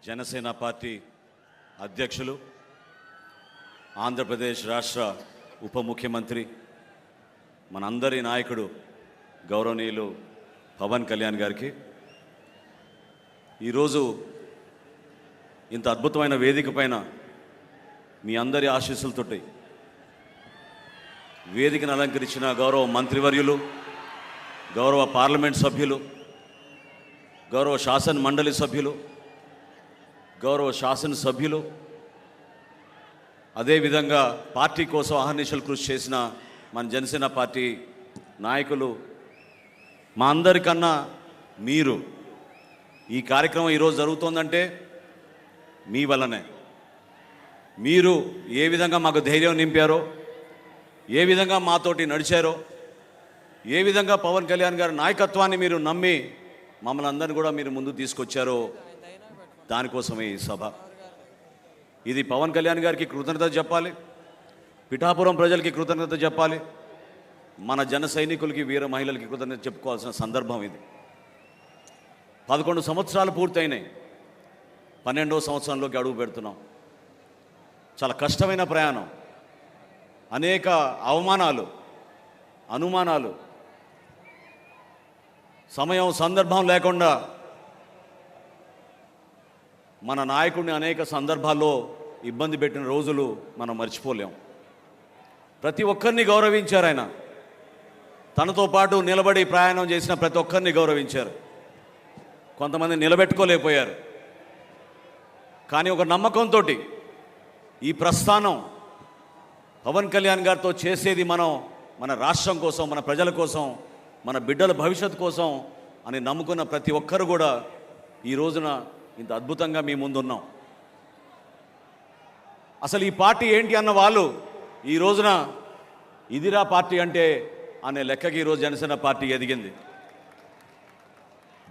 Janasena party అధ్యక్షులు, ఆంధ్రప్రదేశ్ రాష్ట్ర ఉప ముఖ్యమంత్రి, మనందరి నాయకుడు గౌరవనీయులు పవన్ కళ్యాణ్ గారికి ఈరోజు ఇంత అద్భుతమైన వేదిక పైన మీ అందరి ఆశీస్సులతోటి వేదికను అలంకరించిన గౌరవ మంత్రివర్యులు, గౌరవ పార్లమెంట్ సభ్యులు, గౌరవ శాసన మండలి సభ్యులు, గౌరవ శాసనసభ్యులు, అదేవిధంగా పార్టీ కోసం అహర్నిశలు కృషి చేసిన మన జనసేన పార్టీ నాయకులు, మా అందరికన్నా మీరు ఈ కార్యక్రమం ఈరోజు జరుగుతోందంటే మీ వల్లనే. మీరు ఏ విధంగా మాకు ధైర్యం నింపారో, ఏ విధంగా మాతోటి నడిచారో, ఏ విధంగా పవన్ కళ్యాణ్ గారి నాయకత్వాన్ని మీరు నమ్మి మమ్మల్ని అందరినీ కూడా మీరు ముందు తీసుకొచ్చారో దానికోసమే ఈ సభ. ఇది పవన్ కళ్యాణ్ గారికి కృతజ్ఞత చెప్పాలి, పిఠాపురం ప్రజలకి కృతజ్ఞత చెప్పాలి, మన జన సైనికులకి, వీర మహిళలకి కృతజ్ఞత చెప్పుకోవాల్సిన సందర్భం ఇది. 11 సంవత్సరాలు పూర్తయినాయి, 12వ సంవత్సరంలోకి అడుగు పెడుతున్నాం. చాలా కష్టమైన ప్రయాణం, అనేక అవమానాలు, అనుమానాలు, సమయం సందర్భం లేకుండా మన నాయకుడిని అనేక సందర్భాల్లో ఇబ్బంది పెట్టిన రోజులు మనం మర్చిపోలేం. ప్రతి ఒక్కరిని గౌరవించారు ఆయన. తనతో పాటు నిలబడి ప్రయాణం చేసిన ప్రతి ఒక్కరిని గౌరవించారు. కొంతమంది నిలబెట్టుకోలేకపోయారు. కానీ ఒక నమ్మకంతో ఈ ప్రస్థానం పవన్ కళ్యాణ్ గారితో చేసేది మనం మన రాష్ట్రం కోసం, మన ప్రజల కోసం, మన బిడ్డల భవిష్యత్తు కోసం అని నమ్ముకున్న ప్రతి ఒక్కరు కూడా ఈ రోజున ఇంత అద్భుతంగా మీ ముందున్నాం. అసలు ఈ పార్టీ ఏంటి అన్న వాళ్ళు ఈ రోజున ఇదిరా పార్టీ అంటే అనే లెక్కకి ఈరోజు జనసేన పార్టీ ఎదిగింది.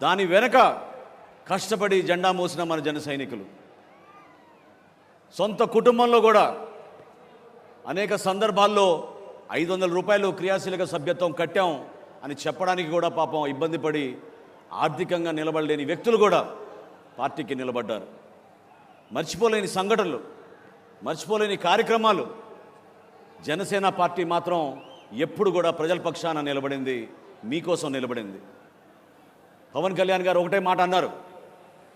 దాని వెనక కష్టపడి జెండా మోసిన మన జన సైనికులు, సొంత కుటుంబంలో కూడా అనేక సందర్భాల్లో 500 రూపాయలు క్రియాశీలక సభ్యత్వం కట్టాం అని చెప్పడానికి కూడా పాపం ఇబ్బంది పడి ఆర్థికంగా నిలబడలేని వ్యక్తులు కూడా పార్టీకి నిలబడ్డారు. మర్చిపోలేని సంఘటనలు, మర్చిపోలేని కార్యక్రమాలు. జనసేన పార్టీ మాత్రం ఎప్పుడు కూడా ప్రజల పక్షాన నిలబడింది, మీకోసం నిలబడింది. పవన్ కళ్యాణ్ గారు ఒకటే మాట అన్నారు,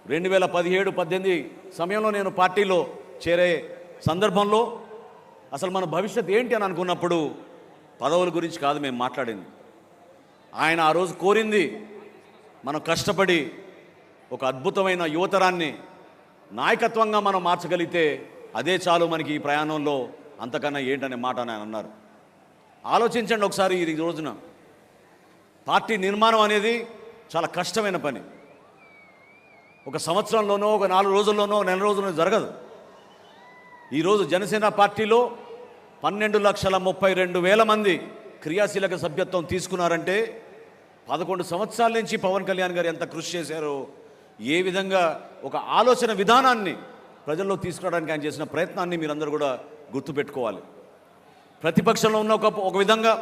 2017-18 సమయంలో నేను పార్టీలో చేరే సందర్భంలో అసలు మన భవిష్యత్ ఏంటి అని అనుకున్నప్పుడు పదవుల గురించి కాదు మేము మాట్లాడింది. ఆయన ఆ రోజు కోరింది మనం కష్టపడి ఒక అద్భుతమైన యువతరాన్ని నాయకత్వంగా మనం మార్చగలిగితే అదే చాలు మనకి ఈ ప్రయాణంలో, అంతకన్నా ఏంటనే మాట ఆయన అన్నారు. ఆలోచించండి ఒకసారి. ఈ రోజున పార్టీ నిర్మాణం అనేది చాలా కష్టమైన పని. ఒక సంవత్సరంలోనో, ఒక 4 రోజుల్లోనో, నెల రోజుల్లోనో జరగదు. ఈరోజు జనసేన పార్టీలో 12,32,000 మంది క్రియాశీలక సభ్యత్వం తీసుకున్నారంటే 11 సంవత్సరాల నుంచి పవన్ కళ్యాణ్ గారు ఎంత కృషి చేశారో, ఏ విధంగా ఒక ఆలోచన విధానాన్ని ప్రజల్లో తీసుకురావడానికి ఆయన చేసిన ప్రయత్నాన్ని మీరందరూ కూడా గుర్తుపెట్టుకోవాలి. ప్రతిపక్షంలో ఉన్న ఒక విధంగా,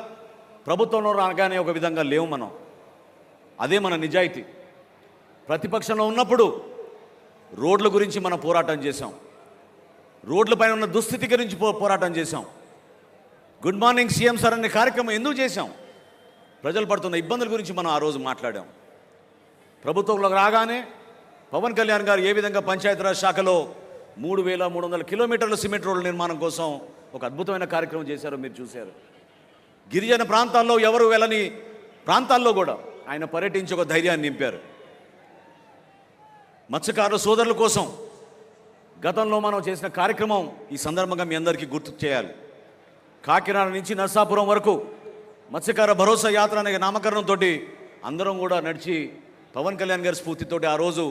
ప్రభుత్వంలో రాగానే ఒక విధంగా లేవు మనం. అదే మన నిజాయితీ. ప్రతిపక్షంలో ఉన్నప్పుడు రోడ్ల గురించి మనం పోరాటం చేశాం, రోడ్లపైన ఉన్న దుస్థితి గురించి పోరాటం చేశాం. గుడ్ మార్నింగ్ సీఎం సార్ అనే కార్యక్రమం ఎందుకు చేశాం? ప్రజలు పడుతున్న ఇబ్బందుల గురించి మనం ఆ రోజు మాట్లాడాం. ప్రభుత్వంలోకి రాగానే పవన్ కళ్యాణ్ గారు ఏ విధంగా పంచాయతీరాజ్ శాఖలో 3,300 కిలోమీటర్ల సిమెంట్ రోడ్ల నిర్మాణం కోసం ఒక అద్భుతమైన కార్యక్రమం చేశారో మీరు చూశారు. గిరిజన ప్రాంతాల్లో ఎవరు వెళ్ళని ప్రాంతాల్లో కూడా ఆయన పర్యటించి ఒక ధైర్యాన్ని నింపారు. మత్స్యకారుల సోదరుల కోసం గతంలో మనం చేసిన కార్యక్రమం ఈ సందర్భంగా మీ అందరికీ గుర్తు చేయాలి. కాకినాడ నుంచి నర్సాపురం వరకు మత్స్యకార భరోసా యాత్ర అనే నామకరణంతో అందరం కూడా నడిచి పవన్ కళ్యాణ్ గారి స్ఫూర్తితోటి ఆ రోజు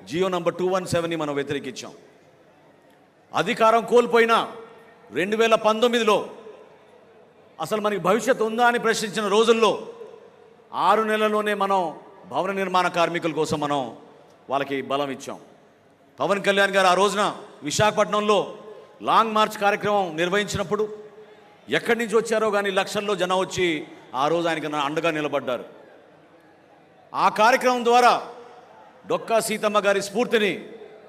జియో నంబర్ 217ని మనం వ్యతిరేకించాం. అధికారం కోల్పోయిన 2019లో అసలు మనకి భవిష్యత్తు ఉందా అని ప్రశ్నించిన రోజుల్లో 6 నెలల్లోనే మనం భవన నిర్మాణ కార్మికుల కోసం మనం వాళ్ళకి బలం ఇచ్చాం. పవన్ కళ్యాణ్ గారు ఆ రోజున విశాఖపట్నంలో లాంగ్ మార్చ్ కార్యక్రమం నిర్వహించినప్పుడు ఎక్కడి నుంచి వచ్చారో కానీ లక్షల్లో జనం వచ్చి ఆ రోజు ఆయనకి అండగా నిలబడ్డారు. ఆ కార్యక్రమం ద్వారా డొక్కా సీతమ్మ గారి స్ఫూర్తిని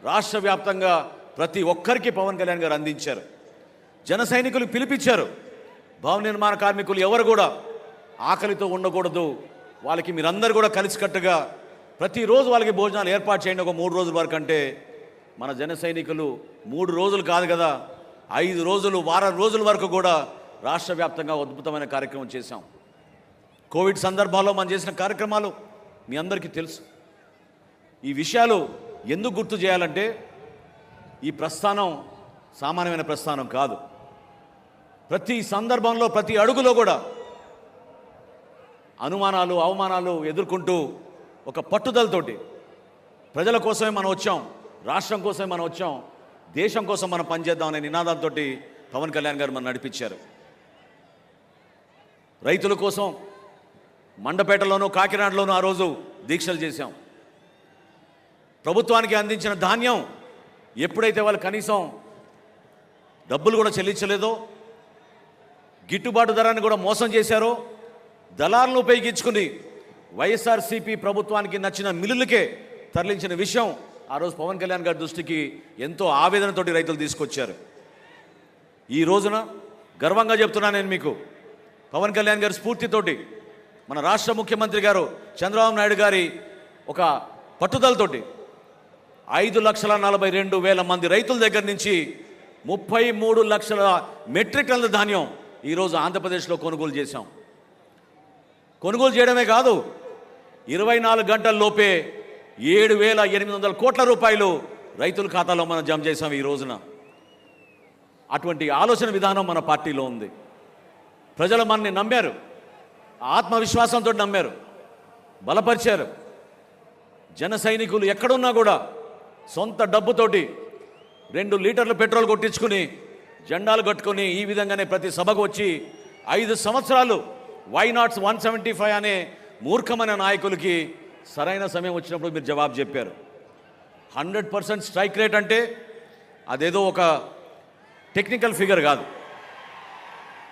రాష్ట్ర వ్యాప్తంగా ప్రతి ఒక్కరికి పవన్ కళ్యాణ్ గారు అందించారు. జన సైనికులు పిలిపించారు. భవన నిర్మాణ కార్మికులు ఎవరు కూడా ఆకలితో ఉండకూడదు, వాళ్ళకి మీరందరూ కూడా కలిసికట్టుగా ప్రతిరోజు వాళ్ళకి భోజనాలు ఏర్పాటు చేయండి ఒక 3 రోజుల వరకు అంటే మన జన సైనికులు 3 రోజులు కాదు కదా, 5 రోజులు, వారం రోజుల వరకు కూడా రాష్ట్ర వ్యాప్తంగా అద్భుతమైన కార్యక్రమం చేశాం. కోవిడ్ సందర్భాల్లో మనం చేసిన కార్యక్రమాలు మీ అందరికీ తెలుసు. ఈ విషయాలు ఎందుకు గుర్తు చేయాలంటే ఈ ప్రస్థానం సామాన్యమైన ప్రస్థానం కాదు. ప్రతి సందర్భంలో ప్రతి అడుగులో కూడా అనుమానాలు, అవమానాలు ఎదుర్కొంటూ ఒక పట్టుదలతోటి ప్రజల కోసమే మనం వచ్చాం, రాష్ట్రం కోసమే మనం వచ్చాం, దేశం కోసం మనం పనిచేద్దాం అనే నినాదంతో పవన్ కళ్యాణ్ గారు మనం నడిపించారు. రైతుల కోసం మండపేటలోనూ కాకినాడలోనూ ఆ రోజు దీక్షలు చేశాం. ప్రభుత్వానికి అందించిన ధాన్యం ఎప్పుడైతే వాళ్ళు కనీసం డబ్బులు కూడా చెల్లించలేదో, గిట్టుబాటు ధరాన్ని కూడా మోసం చేశారో, దళాలను ఉపయోగించుకుని వైఎస్ఆర్సీపీ ప్రభుత్వానికి నచ్చిన మిల్లులకే తరలించిన విషయం ఆ రోజు పవన్ కళ్యాణ్ గారి దృష్టికి ఎంతో ఆవేదనతోటి రైతులు తీసుకొచ్చారు. ఈ రోజున గర్వంగా చెప్తున్నాను నేను మీకు, పవన్ కళ్యాణ్ గారి స్ఫూర్తితోటి మన రాష్ట్ర ముఖ్యమంత్రి గారు చంద్రబాబు నాయుడు గారి ఒక పట్టుదలతోటి 5,42,000 మంది రైతుల దగ్గర నుంచి 33 లక్షల మెట్రిక్ టన్నుల ధాన్యం ఈరోజు ఆంధ్రప్రదేశ్లో కొనుగోలు చేశాం. కొనుగోలు చేయడమే కాదు, 24 గంటల్లోపే 7,800 కోట్ల రూపాయలు రైతుల ఖాతాలో మనం జమ చేశాం ఈ రోజున. అటువంటి ఆలోచన విధానం మన పార్టీలో ఉంది. ప్రజలు మనని నమ్మారు, ఆత్మవిశ్వాసంతో నమ్మారు, బలపరిచారు. జన సైనికులు ఎక్కడున్నా కూడా సొంత డబ్బుతోటి 2 లీటర్లు పెట్రోల్ కొట్టించుకుని జెండాలు కట్టుకొని ఈ విధంగానే ప్రతి సభకు వచ్చి 5 సంవత్సరాలు వై నాట్ 175 అనే మూర్ఖమైన నాయకులకి సరైన సమయం వచ్చినప్పుడు మీరు జవాబు చెప్పారు. 100% స్ట్రైక్ రేట్ అంటే అదేదో ఒక టెక్నికల్ ఫిగర్ కాదు,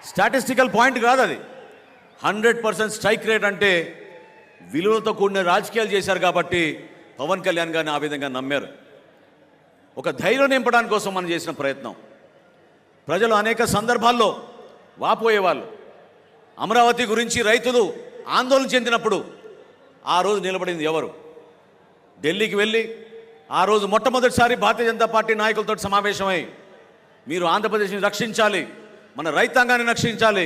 స్టాటిస్టికల్ పాయింట్ కాదు, అది 100% స్ట్రైక్ రేట్ అంటే విలువలతో కూడిన రాజకీయాలు చేశారు కాబట్టి పవన్ కళ్యాణ్ గారిని ఆ విధంగా నమ్మారు. ఒక ధైర్యం నింపడానికి కోసం మనం చేసిన ప్రయత్నం. ప్రజలు అనేక సందర్భాల్లో వాపోయేవాళ్ళు. అమరావతి గురించి రైతులు ఆందోళన చెందినప్పుడు ఆ రోజు నిలబడింది ఎవరు? ఢిల్లీకి వెళ్ళి ఆ రోజు మొట్టమొదటిసారి భారతీయ జనతా పార్టీ నాయకులతో సమావేశమై మీరు ఆంధ్రప్రదేశ్ని రక్షించాలి, మన రైతాంగాన్ని రక్షించాలి,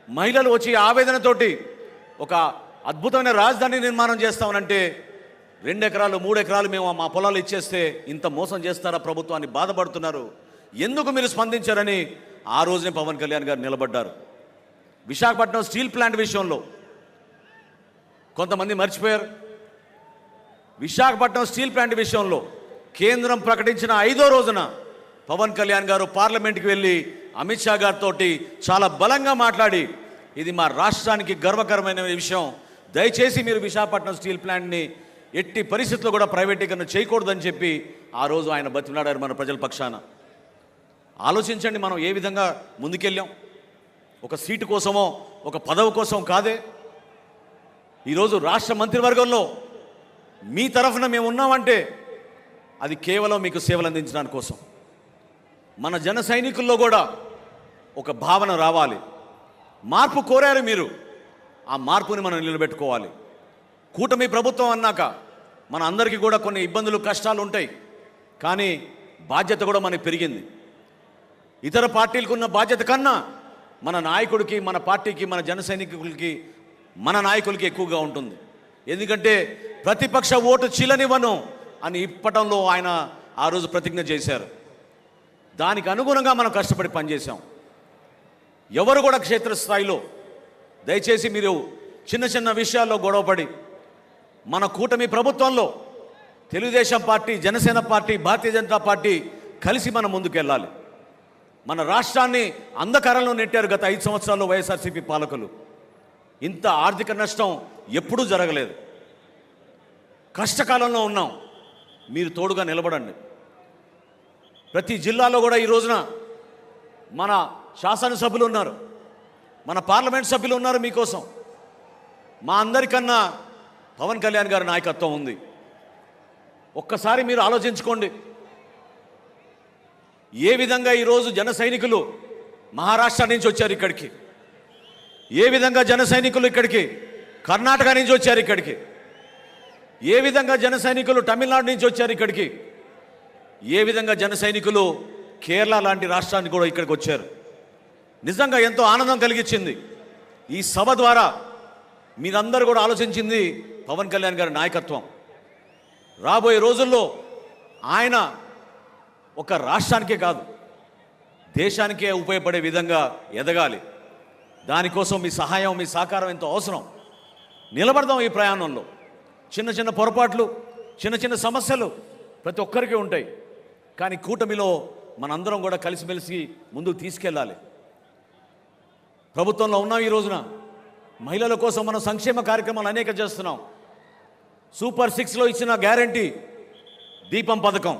మహిళలు వచ్చి ఆవేదనతోటి ఒక అద్భుతమైన రాజధాని నిర్మాణం చేస్తామనంటే 2 ఎకరాలు 3 ఎకరాలు మేము మా పొలాలు ఇచ్చేస్తే ఇంత మోసం చేస్తారా ప్రభుత్వాన్ని బాధపడుతున్నారు, ఎందుకు మీరు స్పందించారని ఆ రోజునే పవన్ కళ్యాణ్ గారు నిలబడ్డారు. విశాఖపట్నం స్టీల్ ప్లాంట్ విషయంలో కొంతమంది మర్చిపోయారు. విశాఖపట్నం స్టీల్ ప్లాంట్ విషయంలో కేంద్రం ప్రకటించిన 5వ రోజున పవన్ కళ్యాణ్ గారు పార్లమెంట్కి వెళ్ళి అమిత్ షా గారితో చాలా బలంగా మాట్లాడి ఇది మా రాష్ట్రానికి గర్వకరమైన విషయం, దయచేసి మీరు విశాఖపట్నం స్టీల్ ప్లాంట్ని ఎట్టి పరిస్థితుల్లో కూడా ప్రైవేటీకరణ చేయకూడదని చెప్పి ఆ రోజు ఆయన బతిమలాడారు మన ప్రజల పక్షాన. ఆలోచించండి, మనం ఏ విధంగా ముందుకెళ్ళాం. ఒక సీటు కోసమో ఒక పదవి కోసం కాదే. ఈరోజు రాష్ట్ర మంత్రివర్గంలో మీ తరఫున మేము ఉన్నామంటే అది కేవలం మీకు సేవలు అందించడానికి కోసం. మన జన సైనికుల్లో కూడా ఒక భావన రావాలి. మార్పు కోరారు మీరు, ఆ మార్పుని మనం నిలబెట్టుకోవాలి. కూటమి ప్రభుత్వం అన్నాక మన అందరికీ కూడా కొన్ని ఇబ్బందులు, కష్టాలు ఉంటాయి, కానీ బాధ్యత కూడా మనకి పెరిగింది. ఇతర పార్టీలకు ఉన్న బాధ్యత కన్నా మన నాయకుడికి, మన పార్టీకి, మన జన సైనికులకి, మన నాయకులకి ఎక్కువగా ఉంటుంది. ఎందుకంటే ప్రతిపక్ష ఓటు చీలనివ్వను అని ఇప్పటంలో ఆయన ఆ రోజు ప్రతిజ్ఞ చేశారు. దానికి అనుగుణంగా మనం కష్టపడి పనిచేశాం. ఎవరు కూడా క్షేత్రస్థాయిలో దయచేసి మీరు చిన్న చిన్న విషయాల్లో గొడవపడి మన కూటమి ప్రభుత్వంలో Telugu Desam party, Janasena party, Bharatiya Janata party కలిసి మనం ముందుకెళ్ళాలి. మన రాష్ట్రాన్ని అంధకారంలో నెట్టారు గత 5 సంవత్సరాల్లో వైఎస్ఆర్సీపీ పాలకులు. ఇంత ఆర్థిక నష్టం ఎప్పుడూ జరగలేదు. కష్టకాలంలో ఉన్నాం, మీరు తోడుగా నిలబడండి. ప్రతి జిల్లాలో కూడా ఈ రోజున మన శాసనసభ్యులు ఉన్నారు, మన పార్లమెంట్ సభ్యులు ఉన్నారు మీకోసం. మా అందరికన్నా పవన్ కళ్యాణ్ గారి నాయకత్వం ఉంది. ఒక్కసారి మీరు ఆలోచించుకోండి. ఏ విధంగా ఈరోజు జన సైనికులు మహారాష్ట్ర నుంచి వచ్చారు ఇక్కడికి, ఏ విధంగా జన సైనికులు ఇక్కడికి కర్ణాటక నుంచి వచ్చారు ఇక్కడికి, ఏ విధంగా జన సైనికులు తమిళనాడు నుంచి వచ్చారు ఇక్కడికి, ఏ విధంగా జన సైనికులు కేరళ లాంటి రాష్ట్రానికి కూడా ఇక్కడికి వచ్చారు. నిజంగా ఎంతో ఆనందం కలిగించింది. ఈ సభ ద్వారా మీరందరూ కూడా ఆలోచించింది పవన్ కళ్యాణ్ గారి నాయకత్వం. రాబోయే రోజుల్లో ఆయన ఒక రాష్ట్రానికే కాదు దేశానికే ఉపయోగపడే విధంగా ఎదగాలి. దానికోసం మీ సహాయం, మీ సహకారం ఎంతో అవసరం. నిలబడదాం ఈ ప్రయాణంలో. చిన్న చిన్న పొరపాట్లు, చిన్న చిన్న సమస్యలు ప్రతి ఒక్కరికి ఉంటాయి. కానీ కూటమిలో మనందరం కూడా కలిసిమెలిసి ముందుకు తీసుకెళ్ళాలి. ప్రభుత్వంలో ఉన్నాం. ఈ రోజున మహిళల కోసం మనం సంక్షేమ కార్యక్రమాలు అనేక చేస్తున్నాం. సూపర్ 6లో ఇచ్చిన గ్యారంటీ దీపం పథకం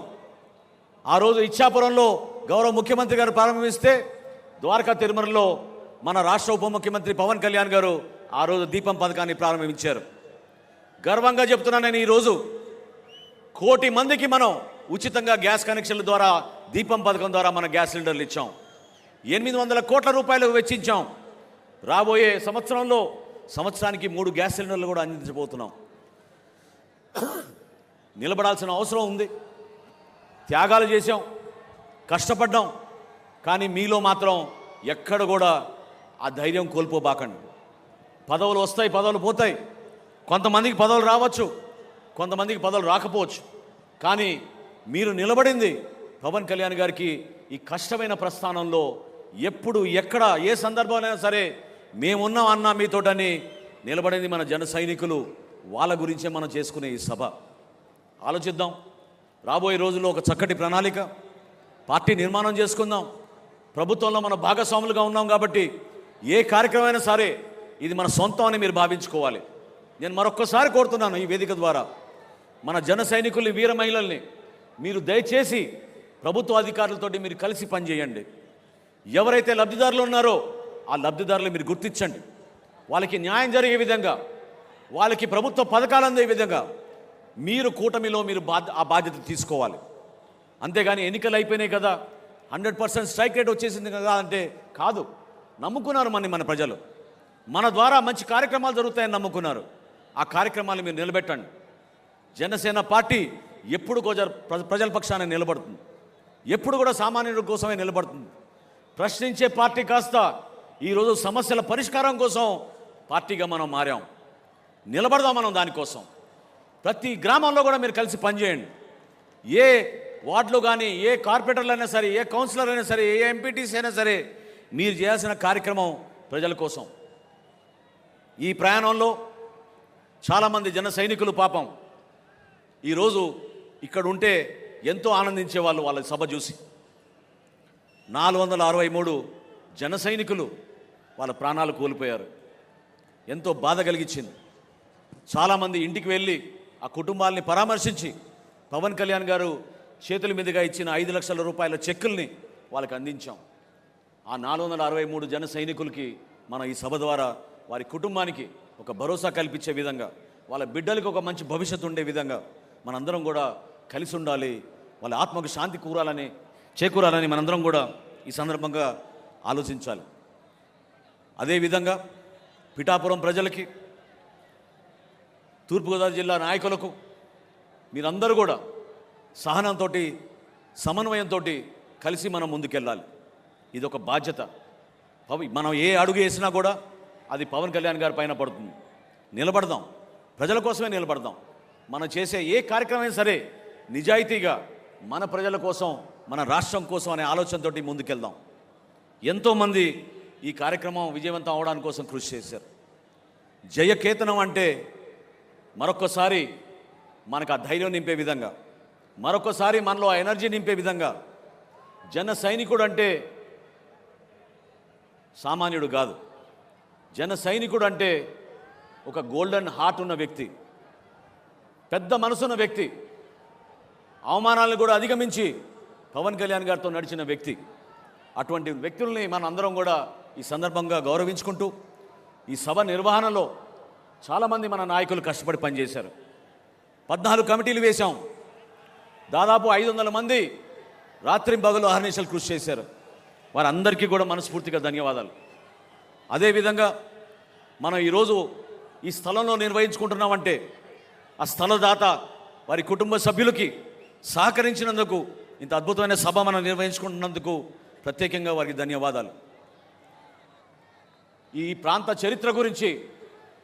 ఆ రోజు ఇచ్చాపురంలో గౌరవ ముఖ్యమంత్రి గారు ప్రారంభిస్తే, ద్వారకా తిరుమలలో మన రాష్ట్ర ఉప ముఖ్యమంత్రి పవన్ కళ్యాణ్ గారు ఆ రోజు దీపం పథకాన్ని ప్రారంభించారు. గర్వంగా చెప్తున్నాను నేను, ఈరోజు 1 కోటి మందికి మనం ఉచితంగా గ్యాస్ కనెక్షన్ల ద్వారా దీపం పథకం ద్వారా మన గ్యాస్ సిలిండర్లు ఇచ్చాం. 800 కోట్ల రూపాయలు వెచ్చించాం. రాబోయే సంవత్సరంలో సంవత్సరానికి 3 గ్యాస్ సిలిండర్లు కూడా అందించబోతున్నాం. నిలబడాల్సిన అవసరం ఉంది. త్యాగాలు చేశాం, కష్టపడ్డాం. కానీ మీలో మాత్రం ఎక్కడ కూడా ఆ ధైర్యం కోల్పోబాకండి. పదవులు వస్తాయి, పదవులు పోతాయి. కొంతమందికి పదవులు రావచ్చు, కొంతమందికి పదవులు రాకపోవచ్చు. కానీ మీరు నిలబడింది పవన్ కళ్యాణ్ గారికి ఈ కష్టమైన ప్రస్థానంలో ఎప్పుడు ఎక్కడ ఏ సందర్భంలో సరే మేమున్నాం అన్నా మీతోటని నిలబడింది మన జన సైనికులు. వాళ్ళ గురించే మనం చేసుకునే ఈ సభ. ఆలోచిద్దాం. రాబోయే రోజుల్లో ఒక చక్కటి ప్రణాళిక, పార్టీ నిర్మాణం చేసుకుందాం. ప్రభుత్వంలో మన భాగస్వాములుగా ఉన్నాం కాబట్టి ఏ కార్యక్రమం అయినా సరే ఇది మన సొంతం అని మీరు భావించుకోవాలి. నేను మరొక్కసారి కోరుతున్నాను ఈ వేదిక ద్వారా మన జన సైనికుల్ని, వీర మహిళల్ని మీరు దయచేసి ప్రభుత్వ అధికారులతోటి మీరు కలిసి పనిచేయండి. ఎవరైతే లబ్ధిదారులు ఉన్నారో ఆ లబ్ధిదారులు మీరు గుర్తించండి. వాళ్ళకి న్యాయం జరిగే విధంగా, వాళ్ళకి ప్రభుత్వ పథకాలు అందే విధంగా మీరు కూటమిలో మీరు ఆ బాధ్యత తీసుకోవాలి. అంతేగాని ఎన్నికలు అయిపోయినాయి కదా, 100% స్ట్రైక్ రేట్ వచ్చేసింది కదా అంటే కాదు. నమ్ముకున్నారు మన ప్రజలు. మన ద్వారా మంచి కార్యక్రమాలు జరుగుతాయని నమ్ముకున్నారు. ఆ కార్యక్రమాలు మీరు నిలబెట్టండి. జనసేన పార్టీ ఎప్పుడు ప్రజల పక్షాన నిలబడుతుంది, ఎప్పుడు కూడా సామాన్యుల కోసమే నిలబడుతుంది. ప్రశ్నించే పార్టీ కాస్త ఈరోజు సమస్యల పరిష్కారం కోసం పార్టీగా మనం మారాం. నిలబడదాం మనం దానికోసం. ప్రతి గ్రామంలో కూడా మీరు కలిసి పనిచేయండి. ఏ వార్డులో కానీ, ఏ కార్పొరేటర్లు అయినా సరే, ఏ కౌన్సిలర్ అయినా సరే, ఏ ఎంపీటీసీ అయినా సరే మీరు చేయాల్సిన కార్యక్రమం ప్రజల కోసం. ఈ ప్రయాణంలో చాలామంది జన సైనికులు పాపం ఈరోజు ఇక్కడ ఉంటే ఎంతో ఆనందించేవాళ్ళు వాళ్ళ సభ చూసి. 463 జన సైనికులు వాళ్ళ ప్రాణాలు కోల్పోయారు. ఎంతో బాధ కలిగించింది. చాలామంది ఇంటికి వెళ్ళి ఆ కుటుంబాలని పరామర్శించి పవన్ కళ్యాణ్ గారు చేతుల మీదుగా ఇచ్చిన 5 లక్షల రూపాయల చెక్కుల్ని వాళ్ళకి అందించాం. ఆ 463 జన సైనికులకి మన ఈ సభ ద్వారా వారి కుటుంబానికి ఒక భరోసా కల్పించే విధంగా, వాళ్ళ బిడ్డలకు ఒక మంచి భవిష్యత్తు ఉండే విధంగా మనందరం కూడా కలిసి ఉండాలి. వాళ్ళ ఆత్మకు శాంతి చేకూరాలని మనందరం కూడా ఈ సందర్భంగా ఆలోచించాలి. అదేవిధంగా పిఠాపురం ప్రజలకి, తూర్పుగోదావరి జిల్లా నాయకులకు మీరందరూ కూడా సహనంతో, సమన్వయంతో కలిసి మనం ముందుకెళ్ళాలి. ఇది ఒక బాధ్యత. మనం ఏ అడుగు వేసినా కూడా అది పవన్ కళ్యాణ్ గారి పైన పడుతుంది. నిలబడదాం, ప్రజల కోసమే నిలబడదాం. మనం చేసే ఏ కార్యక్రమం సరే నిజాయితీగా మన ప్రజల కోసం, మన రాష్ట్రం కోసం అనే ఆలోచనతో ముందుకెళ్దాం. ఎంతోమంది ఈ కార్యక్రమం విజయవంతం అవడానికి కోసం కృషి చేశారు. జయకేతనం అంటే మరొకసారి మనకు ఆ ధైర్యం నింపే విధంగా, మరొకసారి మనలో ఆ ఎనర్జీ నింపే విధంగా, జన సైనికుడు అంటే సామాన్యుడు కాదు. జన సైనికుడు అంటే ఒక గోల్డెన్ హార్ట్ ఉన్న వ్యక్తి, పెద్ద మనసున్న వ్యక్తి, అవమానాలను కూడా అధిగమించి పవన్ కళ్యాణ్ గారితో నడిచిన వ్యక్తి. అటువంటి వ్యక్తుల్ని మన అందరం కూడా ఈ సందర్భంగా గౌరవించుకుంటూ, ఈ సభ నిర్వహణలో చాలామంది మన నాయకులు కష్టపడి పనిచేశారు. 14 కమిటీలు వేశాం. దాదాపు 500 మంది రాత్రింబగలు అహర్నిశలు కృషి చేశారు. వారందరికీ కూడా మనస్ఫూర్తిగా ధన్యవాదాలు. అదేవిధంగా మనం ఈరోజు ఈ స్థలంలో నిర్వహించుకుంటున్నామంటే ఆ స్థలదాత వారి కుటుంబ సభ్యులకి సహకరించినందుకు, ఇంత అద్భుతమైన సభ మనం నిర్వహించుకుంటున్నందుకు ప్రత్యేకంగా వారికి ధన్యవాదాలు. ఈ ప్రాంత చరిత్ర గురించి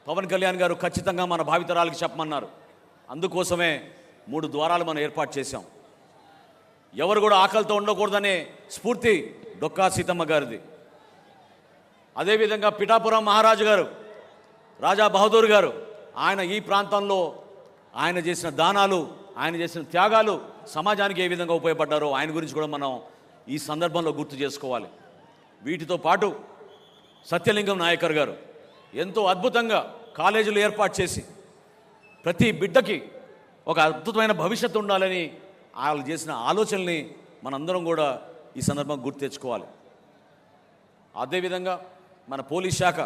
పవన్ కళ్యాణ్ గారు ఖచ్చితంగా మన భావితరాలకు చెప్పమన్నారు. అందుకోసమే 3 ద్వారాలు మనం ఏర్పాటు చేశాం. ఎవరు కూడా ఆకలితో ఉండకూడదనే స్ఫూర్తి డొక్కా సీతమ్మ గారిది. అదేవిధంగా పిఠాపురం మహారాజు గారు, రాజా బహదూర్ గారు, ఆయన ఈ ప్రాంతంలో ఆయన చేసిన దానాలు, ఆయన చేసిన త్యాగాలు సమాజానికి ఏ విధంగా ఉపయోగపడ్డారో ఆయన గురించి కూడా మనం ఈ సందర్భంలో గుర్తు చేసుకోవాలి. వీటితో పాటు సత్యలింగం నాయకర్ గారు ఎంతో అద్భుతంగా కాలేజీలు ఏర్పాటు చేసి ప్రతి బిడ్డకి ఒక అద్భుతమైన భవిష్యత్తు ఉండాలని వాళ్ళు చేసిన ఆలోచనల్ని మనందరం కూడా ఈ సందర్భంగా గుర్తు తెచ్చుకోవాలి. అదేవిధంగా మన పోలీస్ శాఖ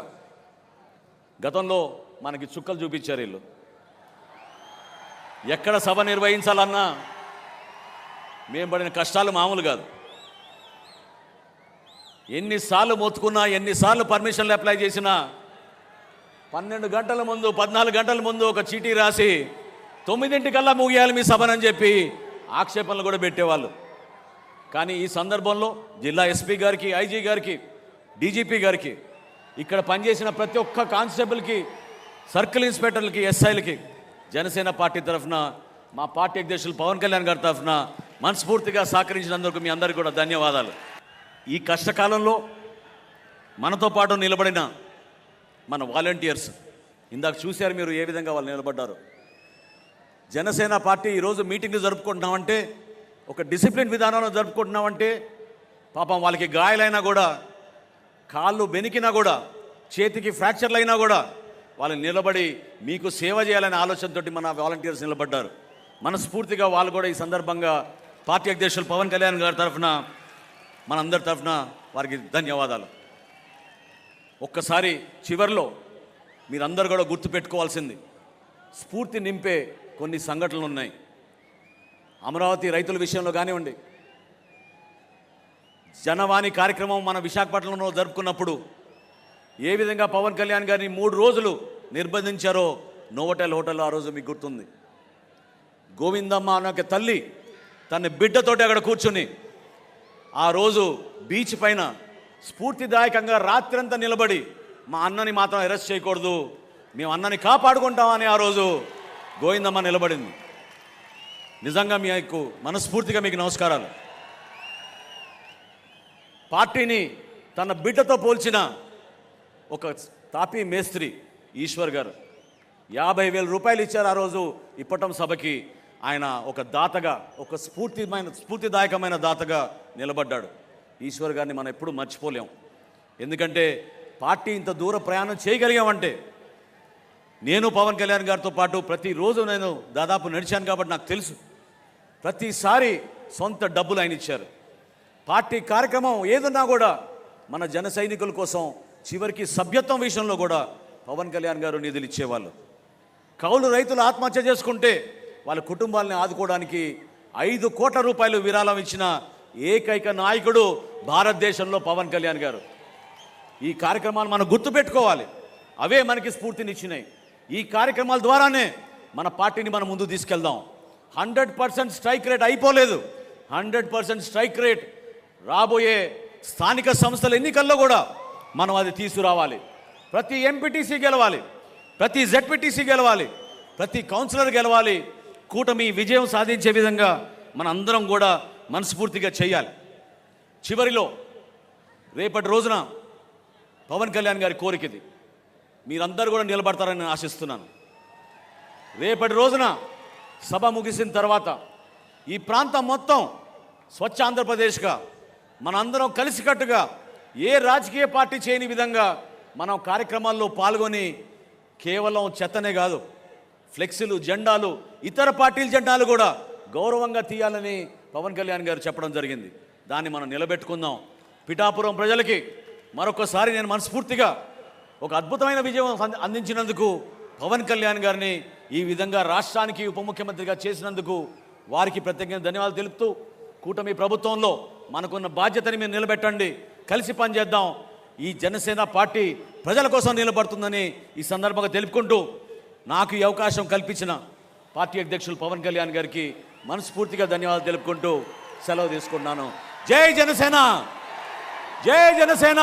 గతంలో మనకి చుక్కలు చూపించారు. వీళ్ళు ఎక్కడ సభ నిర్వహించాలన్నా మేము పడిన కష్టాలు మామూలు కాదు. ఎన్నిసార్లు మొత్తుకున్నా, ఎన్నిసార్లు పర్మిషన్లు అప్లై చేసినా 12 గంటల ముందు, 14 గంటల ముందు ఒక చీటీ రాసి 9 ముగియాలి మీ సభనని చెప్పి ఆక్షేపణలు కూడా పెట్టేవాళ్ళు. కానీ ఈ సందర్భంలో జిల్లా ఎస్పీ గారికి, ఐజీ గారికి, డీజీపీ గారికి, ఇక్కడ పనిచేసిన ప్రతి ఒక్క కానిస్టేబుల్కి, సర్కిల్ ఇన్స్పెక్టర్లకి, ఎస్ఐలకి జనసేన పార్టీ తరఫున, మా పార్టీ అధ్యక్షులు పవన్ కళ్యాణ్ గారి తరఫున మనస్ఫూర్తిగా సహకరించినందుకు మీ అందరికీ కూడా ధన్యవాదాలు. ఈ కష్టకాలంలో మనతో పాటు నిలబడిన మన వాలంటీర్స్, ఇందాక చూశారు మీరు ఏ విధంగా వాళ్ళు నిలబడ్డారు. జనసేన పార్టీ ఈరోజు మీటింగ్లు జరుపుకుంటున్నామంటే, ఒక డిసిప్లిన్ విధానంలో జరుపుకుంటున్నామంటే, పాపం వాళ్ళకి గాయాలైనా కూడా, కాళ్ళు బెనికినా కూడా, చేతికి ఫ్రాక్చర్లు అయినా కూడా వాళ్ళు నిలబడి మీకు సేవ చేయాలనే ఆలోచనతోటి మన వాలంటీర్స్ నిలబడ్డారు. మనస్ఫూర్తిగా వాళ్ళు కూడా ఈ సందర్భంగా పార్టీ అధ్యక్షులు పవన్ కళ్యాణ్ గారి తరఫున, మనందరి తరఫున వారికి ధన్యవాదాలు. ఒక్కసారి చివరిలో మీరందరూ కూడా గుర్తుపెట్టుకోవాల్సింది, స్ఫూర్తి నింపే కొన్ని సంఘటనలు ఉన్నాయి. అమరావతి రైతుల విషయంలో కానివ్వండి, జనవాణి కార్యక్రమం మన విశాఖపట్నంలో జరుపుకున్నప్పుడు ఏ విధంగా పవన్ కళ్యాణ్ గారిని 3 రోజులు నిర్బంధించారో నోవోటెల్ హోటల్లో ఆ రోజు మీకు గుర్తుంది. గోవిందమ్మ అనే తల్లి తన బిడ్డతోటి అక్కడ కూర్చుని ఆ రోజు బీచ్ పైన స్ఫూర్తిదాయకంగా రాత్రంతా నిలబడి, మా అన్నని మాత్రం అరెస్ట్ చేయకూడదు, మేము అన్నని కాపాడుకుంటామని ఆ రోజు గోవిందమ్మ నిలబడింది. నిజంగా మీకు మనస్ఫూర్తిగా మీకు నమస్కారాలు. పార్టీని తన బిడ్డతో పోల్చిన ఒక తాపీ మేస్త్రి ఈశ్వర్ గారు 50,000 రూపాయలు ఇచ్చారు ఆ రోజు ఇప్పటం సభకి. ఆయన ఒక దాతగా, ఒక స్ఫూర్తిదాయకమైన దాతగా నిలబడ్డాడు. ఈశ్వర్ గారిని మనం ఎప్పుడూ మర్చిపోలేం. ఎందుకంటే పార్టీ ఇంత దూర ప్రయాణం చేయగలిగామంటే, నేను పవన్ కళ్యాణ్ గారితో పాటు ప్రతిరోజు నేను దాదాపు నడిచాను కాబట్టి నాకు తెలుసు. ప్రతిసారి సొంత డబ్బులు ఆయన ఇచ్చారు. పార్టీ కార్యక్రమం ఏదన్నా కూడా మన జన సైనికుల కోసం, చివరికి సభ్యత్వం విషయంలో కూడా పవన్ కళ్యాణ్ గారు నిధులు ఇచ్చేవాళ్ళు. కౌలు రైతులు ఆత్మహత్య చేసుకుంటే వాళ్ళ కుటుంబాలని ఆదుకోవడానికి 5 కోట్ల రూపాయలు విరాళం ఇచ్చిన ఏకైక నాయకుడు భారతదేశంలో పవన్ కళ్యాణ్ గారు. ఈ కార్యక్రమాలు మనం గుర్తుపెట్టుకోవాలి. అవే మనకి స్ఫూర్తినిచ్చినాయి. ఈ కార్యక్రమాల ద్వారానే మన పార్టీని మనం ముందు తీసుకెళ్దాం. 100% స్ట్రైక్ రేట్ అయిపోలేదు. 100% స్ట్రైక్ రేట్ రాబోయే స్థానిక సంస్థల ఎన్నికల్లో కూడా మనం అది తీసుకురావాలి. ప్రతి ఎంపీటీసీ గెలవాలి, ప్రతి జెడ్పీటీసీ గెలవాలి, ప్రతి కౌన్సిలర్ గెలవాలి. కూటమి విజయం సాధించే విధంగా మన అందరం కూడా మనస్ఫూర్తిగా చేయాలి. చివరిలో రేపటి రోజున పవన్ కళ్యాణ్ గారి కోరికది, మీరందరూ కూడా నిలబడతారని నేను ఆశిస్తున్నాను. రేపటి రోజున సభ ముగిసిన తర్వాత ఈ ప్రాంతం మొత్తం స్వచ్ఛ ఆంధ్రప్రదేశ్గా మనందరం కలిసికట్టుగా ఏ రాజకీయ పార్టీ చేయని విధంగా మనం కార్యక్రమాల్లో పాల్గొని, కేవలం చెత్తనే కాదు, ఫ్లెక్సీలు, జెండాలు, ఇతర పార్టీల జెండాలు కూడా గౌరవంగా తీయాలని పవన్ కళ్యాణ్ గారు చెప్పడం జరిగింది. దాన్ని మనం నిలబెట్టుకుందాం. పిఠాపురం ప్రజలకి మరొకసారి నేను మనస్ఫూర్తిగా ఒక అద్భుతమైన విజయం అందించినందుకు పవన్ కళ్యాణ్ గారిని ఈ విధంగా రాష్ట్రానికి ఉప ముఖ్యమంత్రిగా చేసినందుకు వారికి ప్రత్యేకంగా ధన్యవాదాలు తెలుపుతూ, కూటమి ప్రభుత్వంలో మనకున్న బాధ్యతని మీరు నిలబెట్టండి, కలిసి పనిచేద్దాం. ఈ జనసేన పార్టీ ప్రజల కోసం నిలబడుతుందని ఈ సందర్భంగా తెలుపుకుంటూ, నాకు ఈ అవకాశం కల్పించిన పార్టీ అధ్యక్షులు పవన్ కళ్యాణ్ గారికి మనస్ఫూర్తిగా ధన్యవాదాలు తెలుపుకుంటూ సెలవు తీసుకుంటున్నాను. జై జనసేన, జై జనసేన.